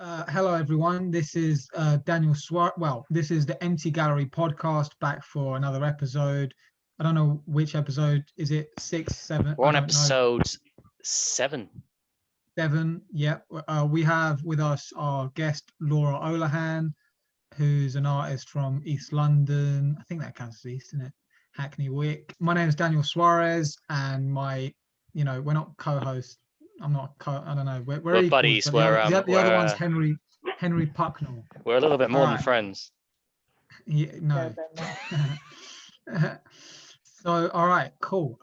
Hello, everyone. This is Daniel Suarez. Well, this is the Empty Gallery podcast back for another episode. I don't know which episode. Is it 6, 7? We're on I don't know. episode 7. 7. Yeah. We have with us our guest Laura Olohan, who's an artist from East London. I think that counts as East, isn't it? Hackney Wick. My name is Daniel Suarez, and we're not co-hosts. I'm not. I don't know. We're We're equals, buddies. but the other one's Henry Pucknell. We're a little bit more than Alright. friends. Yeah, no. So, all right, cool.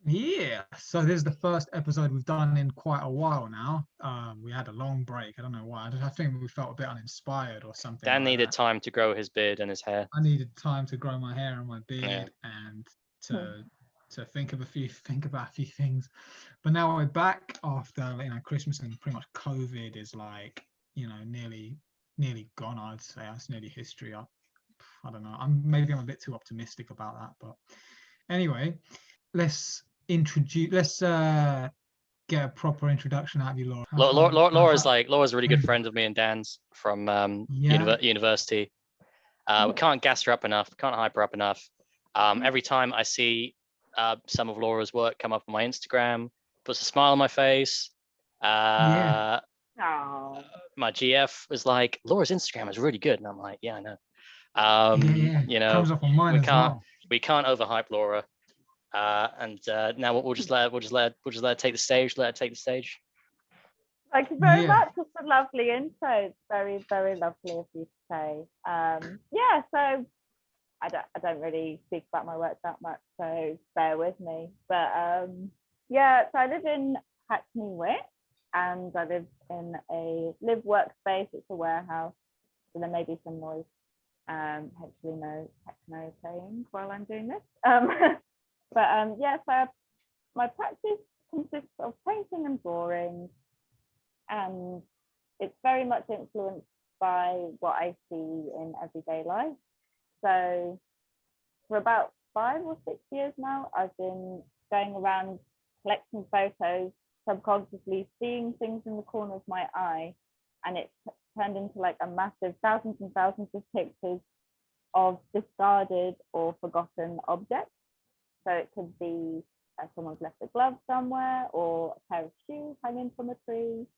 Yeah. So this is the first episode we've done in quite a while now. We had a long break. I don't know why. I think we felt a bit uninspired or something. Dan like needed that. time to grow his beard and his hair. I needed time to grow my hair and my beard and to think about a few things. But now we're back after Christmas, and pretty much COVID is nearly gone. I'd say it's nearly history. I don't know. I'm a bit too optimistic about that, but anyway, let's get a proper introduction out of you, Laura. Laura's a really good friend of me and Dan's from university. We can't gas her up enough. Can't hype her up enough. Every time I see some of Laura's work come up on my Instagram, puts a smile on my face. My GF was like, Laura's Instagram is really good, and I'm like, yeah, I know. Comes up on mine we can't overhype Laura. And now we'll just let her take the stage. Let her take the stage. Thank you very much. It's a lovely intro. It's very, very lovely of you to say. So I don't really speak about my work that much, so bear with me. But so I live in Hackney Wick, and I live in a live workspace. It's a warehouse, so there may be some noise. Hopefully no techno playing while I'm doing this. So my practice consists of painting and drawing, and it's very much influenced by what I see in everyday life. So for about 5 or 6 years now, I've been going around collecting photos, subconsciously seeing things in the corner of my eye, and it's turned into like a massive thousands and thousands of pictures of discarded or forgotten objects. So it could be someone's left a glove somewhere or a pair of shoes hanging from a tree.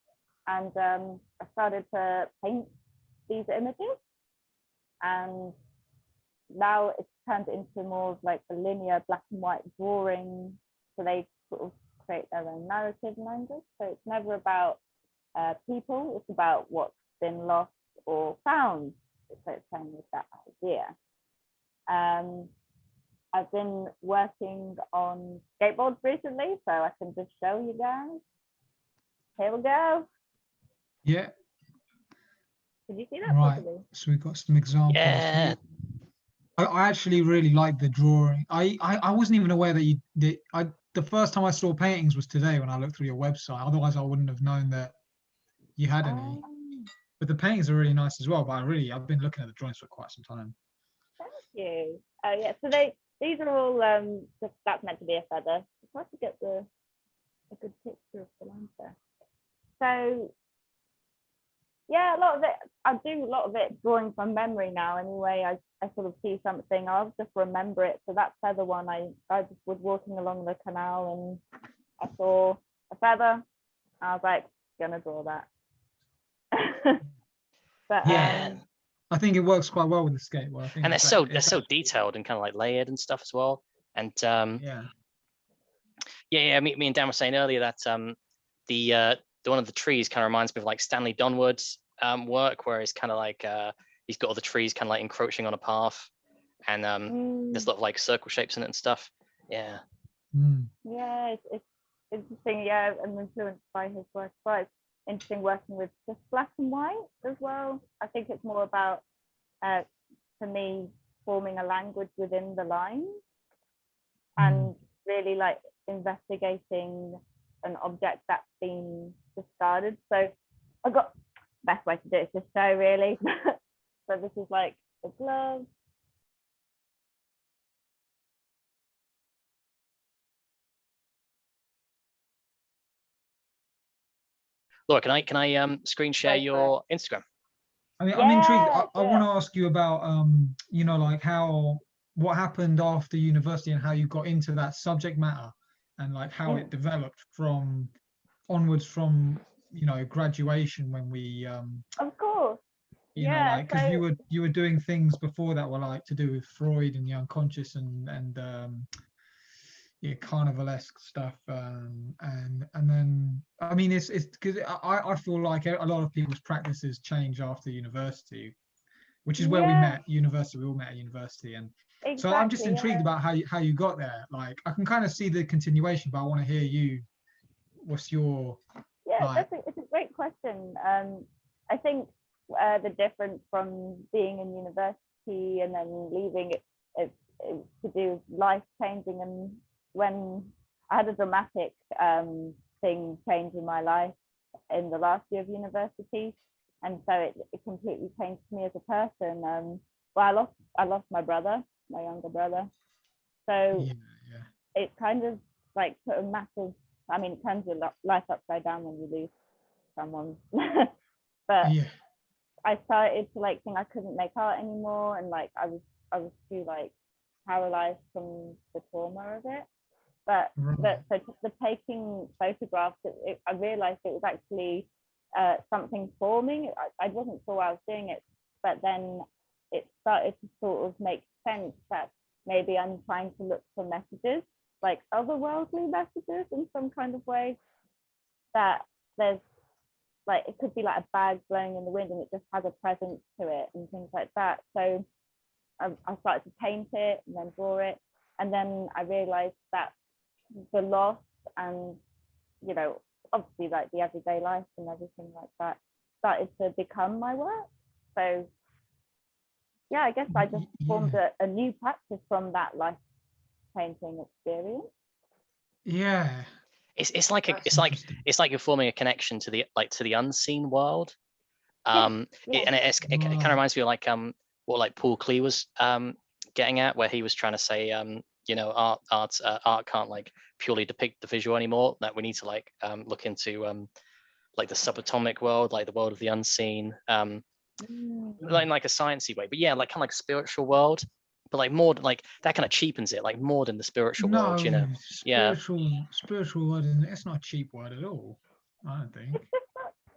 And I started to paint these images. And now it's turned into more of like a linear black and white drawing. So they sort of create their own narrative language. So it's never about people, it's about what's been lost or found. So it's playing with that idea. I've been working on skateboards recently, so I can just show you guys. Here we go. Yeah. Did you see that? Right. Properly? So we've got some examples. Yeah. I actually really like the drawing. I wasn't even aware that you did. The first time I saw paintings was today when I looked through your website. Otherwise, I wouldn't have known that you had any. But the paintings are really nice as well. But I've been looking at the drawings for quite some time. Thank you. So these are all that's meant to be a feather. It's hard to get a good picture of the landscape. So a lot of it, I do a lot of it drawing from memory now anyway. I sort of see something, I'll just remember it. So that feather one, I just was walking along the canal and I saw a feather. I was like, gonna draw that. But I think it works quite well with the skateboard. And they're so detailed and kind of like layered and stuff as well. And me and Dan were saying earlier that the one of the trees kind of reminds me of like Stanley Donwood's work, where it's kind of like he's got all the trees kind of like encroaching on a path, and there's a lot of like circle shapes in it and stuff. Yeah. It's interesting. I'm influenced by his work, but it's interesting working with just black and white as well. I think it's more about for me forming a language within the lines and really like investigating an object that's been discarded. So I got best way to do it is to show really. So this is like a glove. Laura, can I screen share your Instagram? I mean, I'm intrigued. I want to ask you about you know, like what happened after university and how you got into that subject matter, and like how it developed from onwards from, you know, graduation when we of course. you know, like, because you were doing things before that were like to do with Freud and the unconscious and yeah, carnivalesque stuff, and then I mean it's because I feel like a lot of people's practices change after university, which is where we met. University, we all met at university, and so I'm just intrigued about how you got there. Like, I can kind of see the continuation, but I want to hear you. What's your like? It's a great question. I think the difference from being in university and then leaving it to do life changing, and when I had a dramatic thing change in my life in the last year of university, and so it completely changed me as a person. Well, I lost my brother, my younger brother, so it kind of like put a massive, I mean, it turns your life upside down when you lose someone. But I started to like think I couldn't make art anymore, and like I was too like paralyzed from the trauma of it. But so the taking photographs, I realized it was actually something forming. I wasn't sure I was doing it, but then it started to sort of make sense that maybe I'm trying to look for messages, like otherworldly messages in some kind of way, that there's like, it could be like a bag blowing in the wind and it just has a presence to it and things like that. So I started to paint it and then draw it, and then I realized that the loss and, you know, obviously like the everyday life and everything like that started to become my work. So yeah, I guess I just formed a new practice from that life painting experience. Yeah, it's like you're forming a connection to the unseen world. And it kind of reminds me of like what like Paul Klee was getting at, where he was trying to say you know, art can't like purely depict the visual anymore, that we need to like look into like the subatomic world, like the world of the unseen, like a sciencey way, but yeah, like kind of like a spiritual world, but like more like that kind of cheapens it, like more than the spiritual world, you know. Spiritual word, it's not a cheap word at all, I don't think. It's just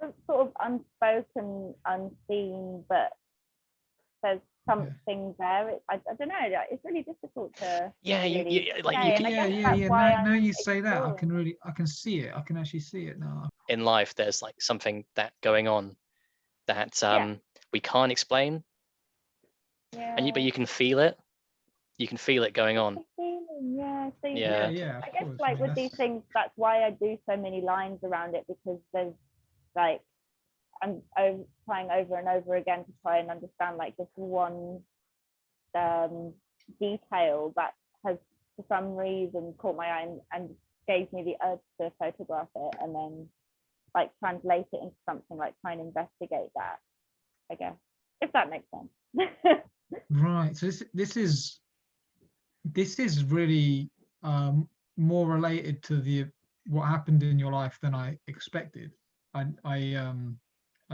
that sort of unspoken, unseen, but there's something there. I don't know, it's really difficult to now you say that, I can see it, I can actually see it now. In life there's like something that going on that we can't explain, but you can feel it going on. I guess like with these things, that's why I do so many lines around it, because there's like, I'm trying over and over again to try and understand like this one detail that has for some reason caught my eye and gave me the urge to photograph it, and then like translate it into something, like try and investigate that, I guess, if that makes sense. Right, so this is really more related to what happened in your life than I expected. I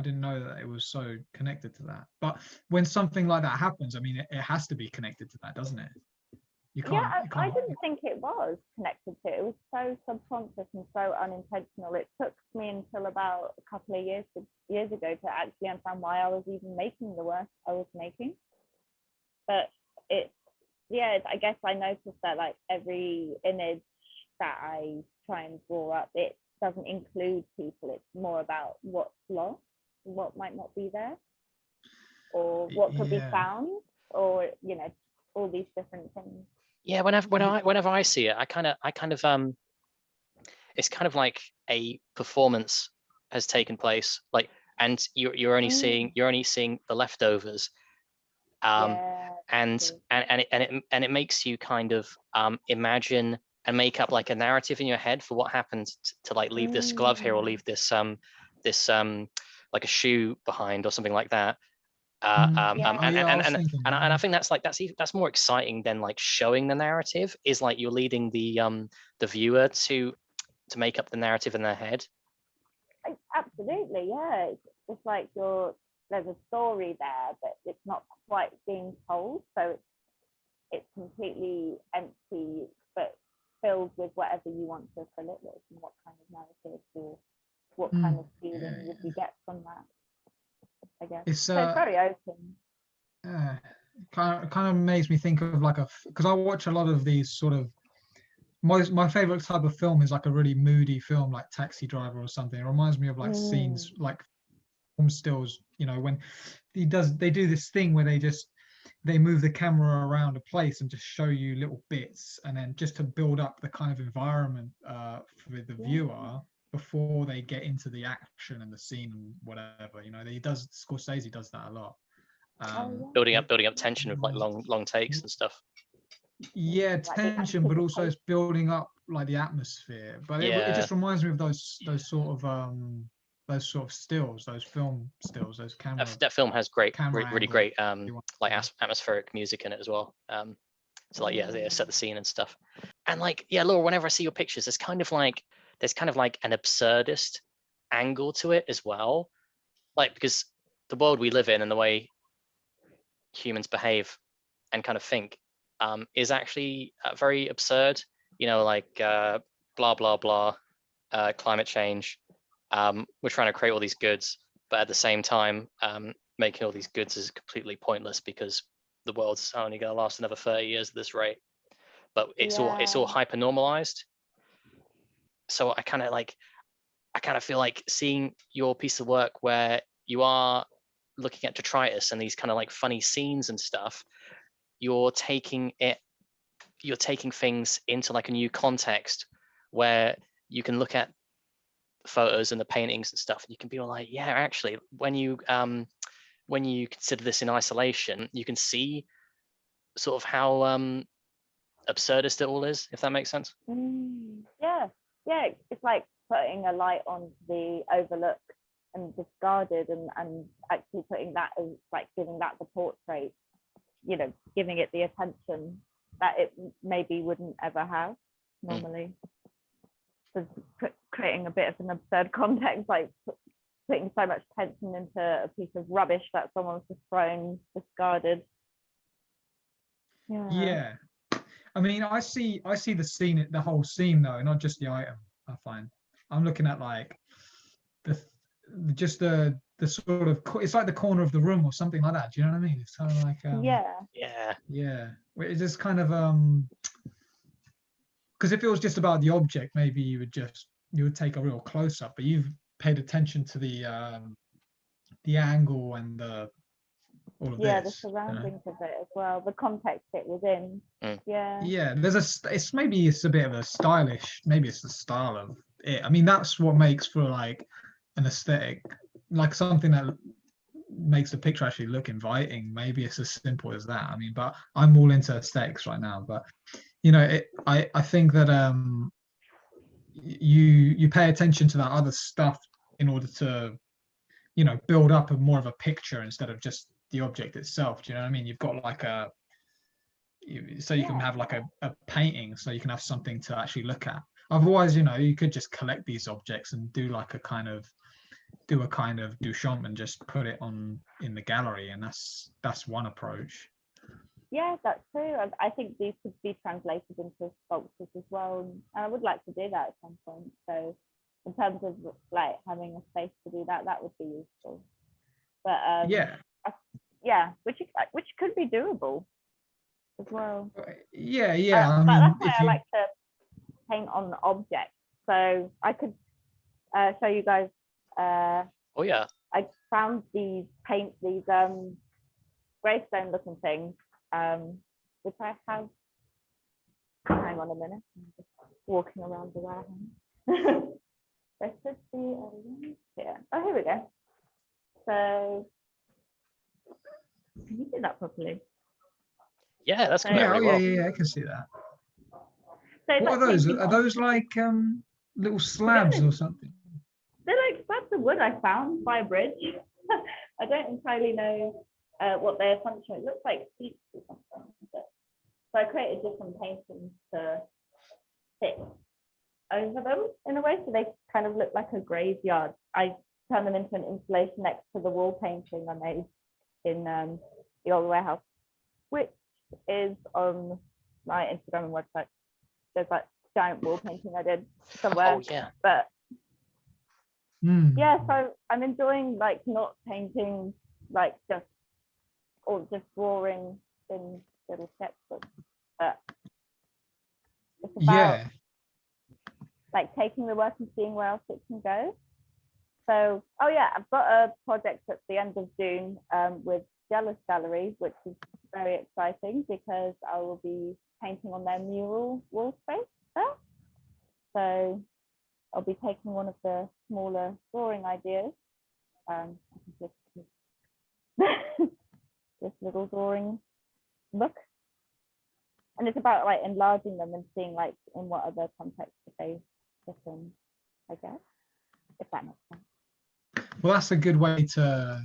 didn't know that it was so connected to that. But when something like that happens, I mean, it has to be connected to that, doesn't it? I didn't think it was connected to it. It was so subconscious and so unintentional. It took me until about a couple of years ago to actually understand why I was even making the work I was making. But I guess I noticed that like every image that I try and draw up, it doesn't include people. It's more about what's lost, what might not be there, or what could be found, or, you know, all these different things. Yeah, whenever I see it, I kind of it's kind of like a performance has taken place, like, and you're only seeing the leftovers, and it makes you kind of imagine and make up like a narrative in your head for what happened to like leave this glove here, or leave this like a shoe behind or something like that. And I think that's more exciting than like showing the narrative. Is like you're leading the viewer to make up the narrative in their head. Absolutely, yeah. It's like there's a story there, but it's not quite being told. So it's completely empty, but filled with whatever you want to fill it with, and what kind of narrative or what kind of feeling would you get from that, I guess. It's so it's very open. Kind of makes me think of like because I watch a lot of these sort of, my favorite type of film is like a really moody film like Taxi Driver or something. It reminds me of like scenes like film stills, you know, when they do this thing where they move the camera around a place and just show you little bits, and then just to build up the kind of environment for the viewer before they get into the action and the scene and whatever, you know. Scorsese does that a lot. Building up tension with like long takes and stuff. Yeah, tension, but also it's building up like the atmosphere. But it just reminds me of those sort of stills, those film stills, those camera. That film has really great like atmospheric music in it as well. So like set the scene and stuff. And like Laura, whenever I see your pictures, there's kind of like an absurdist angle to it as well. Like, because the world we live in and the way humans behave and kind of think is actually very absurd, you know, like blah blah blah, climate change, we're trying to create all these goods, but at the same time making all these goods is completely pointless because the world's only going to last another 30 years at this rate. But it's all hyper normalized. So I kind of feel like seeing your piece of work where you are looking at detritus and these kind of like funny scenes and stuff, you're taking things into like a new context where you can look at photos and the paintings and stuff, and you can be all like, yeah, actually, when you consider this in isolation, you can see sort of how absurdist it all is, if that makes sense. Yeah, it's like putting a light on the overlooked and discarded, and actually putting that as like giving that the portrait, you know, giving it the attention that it maybe wouldn't ever have normally. So creating a bit of an absurd context, like putting so much tension into a piece of rubbish that someone's just thrown, discarded. Yeah. I mean, I see the scene, the whole scene though, not just the item. I find I'm looking at like the sort of, it's like the corner of the room or something like that. Do you know what I mean? It's kind of like yeah. It's just kind of because if it was just about the object, maybe you would take a real close up, but you've paid attention to the angle and all of this. The surroundings of it as well, the context it was in. It's a bit of a stylish, maybe it's the style of it. I mean, that's what makes for like an aesthetic, like something that makes the picture actually look inviting. Maybe it's as simple as that. I mean, but I'm all into aesthetics right now, but you know, I think that you pay attention to that other stuff in order to, you know, build up more of a picture instead of just the object itself. Do you know what I mean? You've got like you can have like a painting, so you can have something to actually look at. Otherwise, you know, you could just collect these objects and do like a kind of Duchamp and just put it in the gallery, and that's one approach. Yeah, that's true. I think these could be translated into sculptures as well, and I would like to do that at some point. So in terms of like having a space to do that, that would be useful. But which could be doable as well. I mean, that's why I like to paint on objects. So I could show you guys. I found these gravestone looking things, which I have. Hang on a minute, I'm just walking around the warehouse. There should be a link here. Oh, here we go. So can you see that properly? Yeah, that's good. I can see that. So what are those? Are those like little slabs or something? They're like slabs of wood I found by a bridge. I don't entirely know what their function is. It looks like seats or something. So I created different paintings to fit over them in a way, so they kind of look like a graveyard. I turned them into an installation next to the wall painting I made in the old warehouse, which is on my Instagram and website. There's like giant wall painting I did somewhere. Oh yeah. But yeah, so I'm enjoying like not painting like just drawing in little sketchbooks, but it's about like taking the work and seeing where else it can go. So, oh yeah, I've got a project at the end of June with Jealous Gallery, which is very exciting because I will be painting on their mural wall space there. So I'll be taking one of the smaller drawing ideas, this little drawing book, and it's about like enlarging them and seeing like in what other contexts they fit in, I guess, if that makes sense. Well, that's a good way to,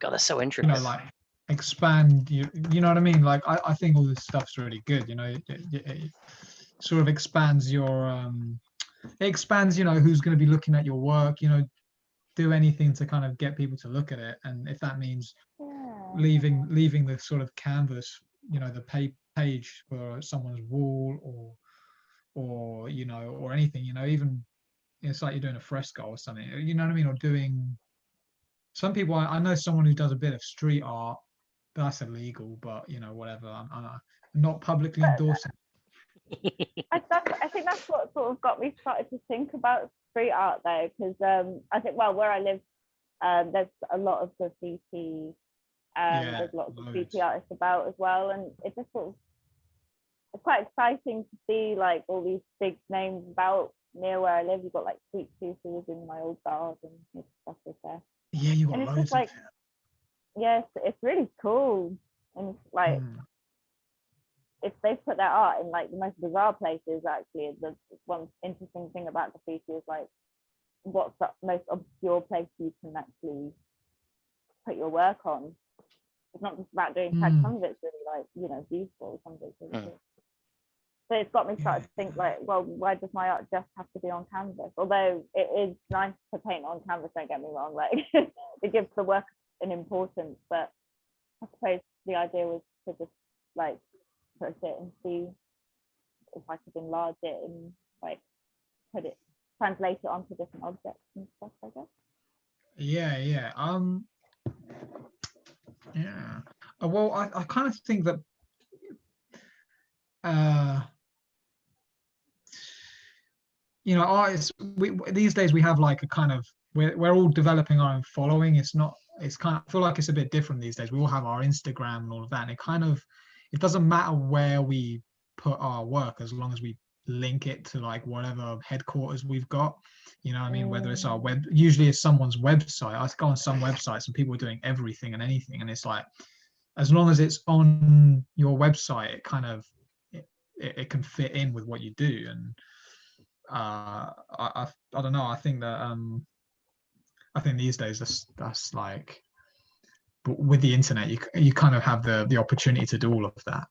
God, that's so interesting. You know, like expand. You know what I mean? Like I think all this stuff's really good. You know, it sort of expands your it expands. You know, who's going to be looking at your work. You know, do anything to kind of get people to look at it, and if that means leaving the sort of canvas, you know, the page for someone's wall, or you know, or anything, you know, even it's like you're doing a fresco or something, you know what I mean, or doing some people. I know someone who does a bit of street art. That's illegal, but you know, whatever. I'm not publicly endorsing. I think that's what sort of got me started to think about street art though, because I think, well, where I live, there's a lot of graffiti, there's lots of graffiti artists about as well, and it just sort of, it's quite exciting to see like all these big names about near where I live. You've got like Sweet Tooth, who was in my old garden, and stuff is there. Yeah, you got and it's loads just like, yes, it's really cool, and it's like. If they put their art in like the most bizarre places, actually, the one interesting thing about graffiti is like, what's the most obscure place you can actually put your work on? It's not just about doing tags. Some of it's really like, you know, beautiful. Some of it's really good. So it's got me started to think like, well, why does my art just have to be on canvas? Although it is nice to paint on canvas, don't get me wrong. Like it gives the work an importance, but I suppose the idea was to just like push it and see if I could enlarge it and like translate it onto different objects and stuff, I guess. Yeah. Well, I kind of think that you know, artists, these days we have like a kind of, we're all developing our own following. It's kind of, I feel like it's a bit different these days. We all have our Instagram and all of that, and it doesn't matter where we put our work as long as we link it to like whatever headquarters we've got, you know what I mean? Whether it's our usually it's someone's website. I go on some websites and people are doing everything and anything, and it's like, as long as it's on your website, it kind of it can fit in with what you do. And I don't know, I think that I think these days that's like, with the internet, you kind of have the opportunity to do all of that.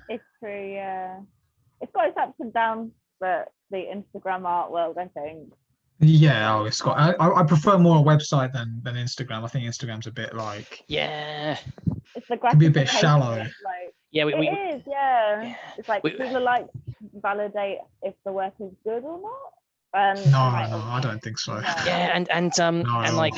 It's true, yeah. It's got its ups and downs, but the Instagram art world, I think. Yeah, it's got. I prefer more a website than Instagram. I think Instagram's a bit like. Yeah. It's the can be a bit shallow. Like, yeah, it is. Yeah. It's like people like validate if the work is good or not. No, I don't think so. Yeah, and like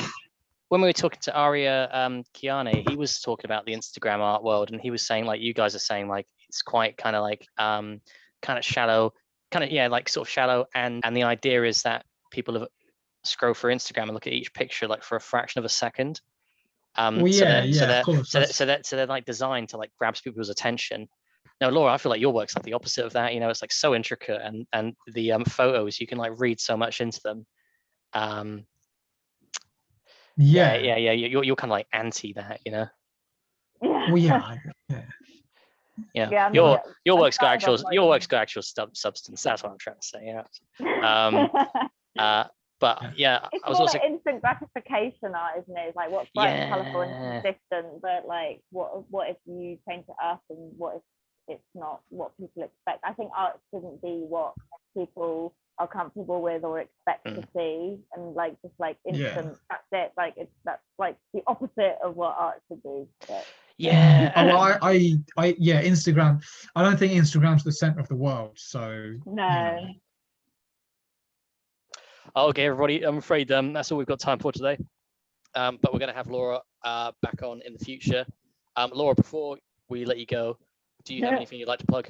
when we were talking to Aria Kiane, he was talking about the Instagram art world, and he was saying like you guys are saying like it's quite kind of like kind of shallow, like sort of shallow, and the idea is that people have scroll through Instagram and look at each picture like for a fraction of a second. So they're like designed to like grab people's attention. Now, Laura, I feel like your work's like the opposite of that. You know, it's like so intricate, and the photos, you can like read so much into them. You're kind of like anti that, you know. Well, yeah. Your work's got actual substance. That's what I'm trying to say. Yeah. But yeah, it's I was more also like instant gratification art, isn't it? It's like what's bright and colourful and consistent, but like what if you paint it up, and what if it's not what people expect? I think art shouldn't be what people are comfortable with or expect to see, and like just like instant, that's it. Like that's like the opposite of what art should do. But, yeah. Instagram. I don't think Instagram's the center of the world. So no. Okay, everybody. I'm afraid that's all we've got time for today. But we're going to have Laura back on in the future. Laura, before we let you go, do you have anything you'd like to plug?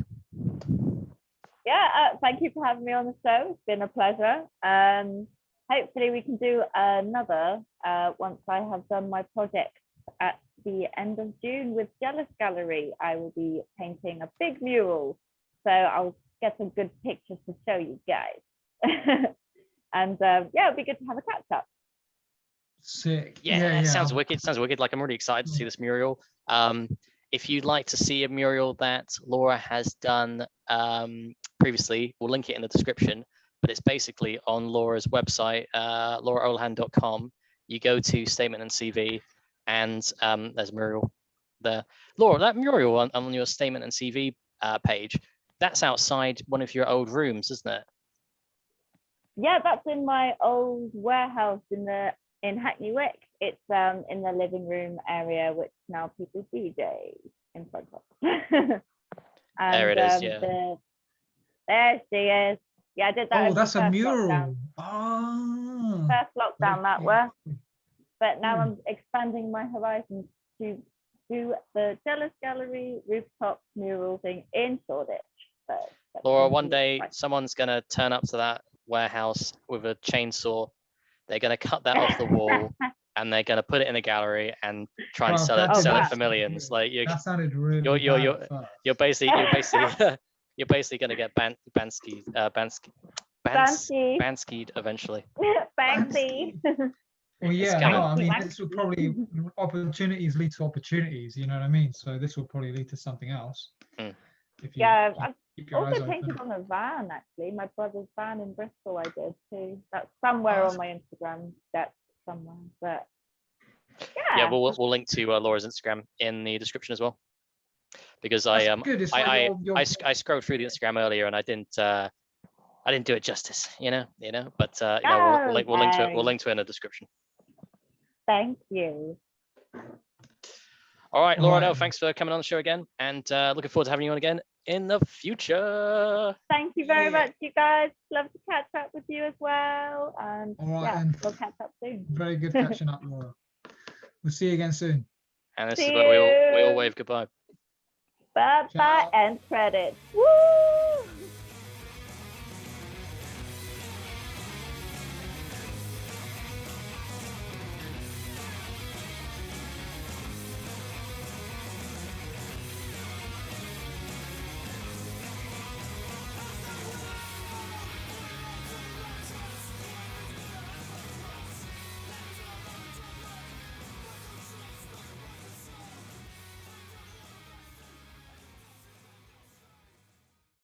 Yeah, thank you for having me on the show. It's been a pleasure. Hopefully we can do another once I have done my project at the end of June with Jealous Gallery. I will be painting a big mural, so I'll get some good pictures to show you guys. And it'll be good to have a catch up. Sick. Yeah, sounds wicked. Sounds wicked. Like, I'm really excited to see this mural. If you'd like to see a mural that Laura has done previously, we'll link it in the description. But it's basically on Laura's website, lauraolohan.com. You go to Statement and CV, and there's a mural there. Laura, that mural on your Statement and CV page, that's outside one of your old rooms, isn't it? Yeah, that's in my old warehouse in Hackney Wick. It's in the living room area, which now people DJ in front of. And, there it is. Yeah. There she is. Yeah, I did that. Oh, that's a mural. Lockdown. Oh. First lockdown that was. But now I'm expanding my horizons to do the Jealous Gallery rooftop mural thing in Shoreditch. So Laura, one day someone's gonna turn up to that warehouse with a chainsaw. They're gonna cut that off the wall, and they're gonna put it in a gallery and try and sell it for millions. Like that sounded really. You're basically gonna get Banskied eventually. Banksy. Well, yeah, no, I mean, this will probably opportunities lead to opportunities. You know what I mean? So this will probably lead to something else. Mm. I've also painted on a van, actually. My brother's van in Bristol I did too. That's somewhere on my Instagram. That's somewhere. But yeah, we'll link to Laura's Instagram in the description as well. Because I scrolled through the Instagram earlier and I didn't do it justice, you know. But we'll link to it. We'll link to it in the description. Thank you. All right, Laura, no, thanks for coming on the show again, and looking forward to having you on again in the future. Thank you very much, you guys. Love to catch up with you as well. And we'll catch up soon. Very good catching up, Laura. We'll see you again soon. And this is where we all wave goodbye. Bye-bye and credits. Woo!